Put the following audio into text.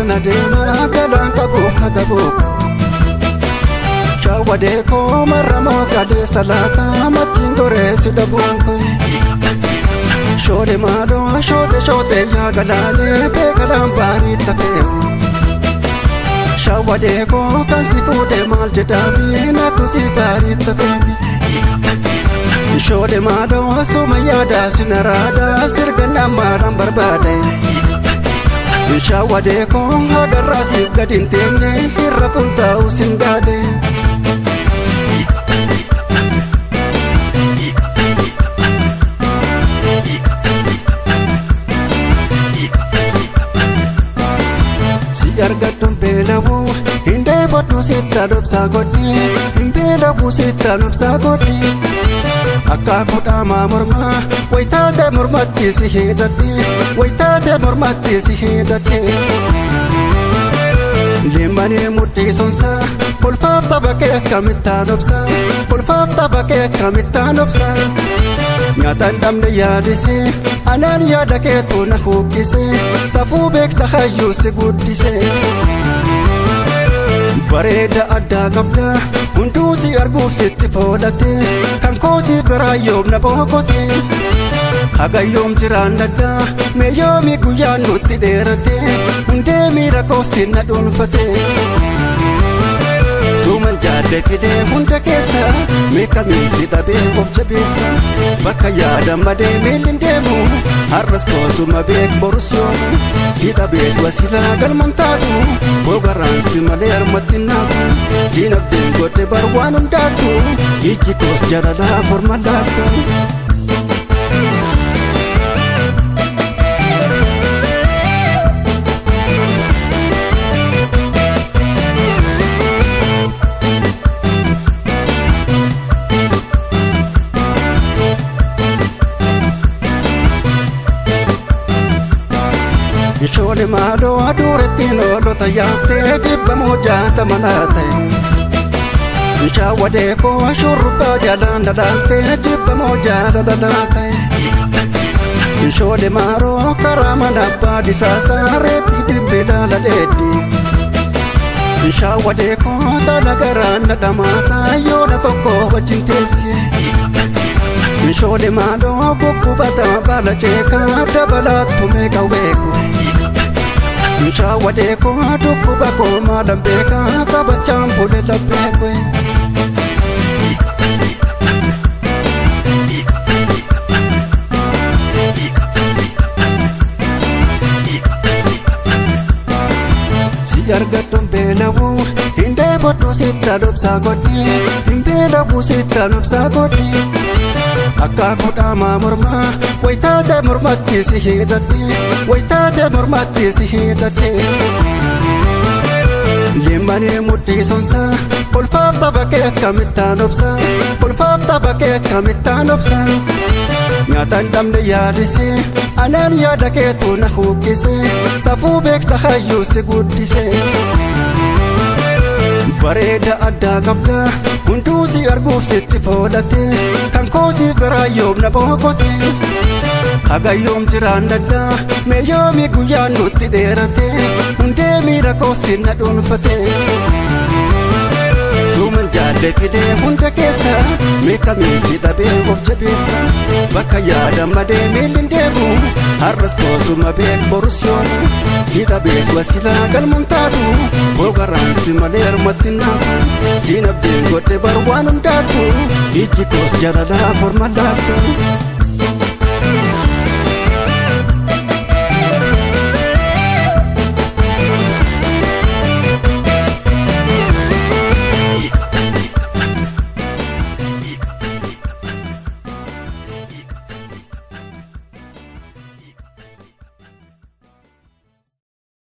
na deema galaan qabu hagabu Shawade ko maramo gade salata machin gore sidabu Shode malo shode ya galale pe galam bari take Shawade ko kan sikude mal jedami na tusi bari take Shode malo sumayada sinarada sirgana maram barbade Shawade ko agarrasi gadin tenne hirrapunta usingade Argatun belawu hinde bodu sita dopsa godi hinde bu sita dopsa godi akka kudama murma waitate murmatti si hidati waitate murmatti si hidati limane mutti sonsa kulfaf tabake kamitta dopsa kulfaf tabake kamitta dopsa nyatan damne yadise anan yadake to na hukise safu bek tahayyus guddise bareda adda qabda hundusi arguf sitti fodate kan kosi biraayom na bokote hagayyom jirannadda meyomi guyyan nutti dheerate hunde mira kosin na dhunfate Suman jadde fide hunda keessa meeqamiinsi dhabee of jabeessa bakka yaada madee miilin deemu har'as koosuma beek borus yoomu si dhabees wasilaa galman taatu bogarraansi malee harmatti naatu siin abdiin godhe bar waan hundaatu ijji koos jalalaa forma laattu Shole malo aduretti nolo tayate dibba mojata manate Shawade ko shurba jalan dalate dibba mojata dalate Shole maro karama nabba disasare dibbila ladedi Shawade ko talagaran nadamasa yona tokko wajintesi Shole malo gugubata bala cheka dabala tumeka weku Shawade ko dukuba ko malambeka kabacham pule labekwe Si argatun belawu hinde bodu sita dopsa godi hinde labu sita dopsa godi akka kudama murma waitate murmatti si hidati waitate murmatti si hidati limane mutti sonsa kulfaf tabake kamitta nopsa kulfaf tabake kamitta nopsa nyatan damne yadise anan yadake to na hukise safu bek tahayyus guddise bareda adda qabda hundusi arguf sitti fodate kan kosi biraayom na bokote hagayyom jirannadda meyomi guyyan nutti dheerate hunde mira kosin na dhunfate Suman jadde fide hunda keessa meeqamiinsi dhabee of jabeessa bakka yaada madee miilin deemu har'as koosuma beek borus yoomu si dhabees wasilaa galman taatu bogarraansi malee harmatti naatu siin abdiin godhe bar waan hundaatu ijji koos jalalaa forma laattu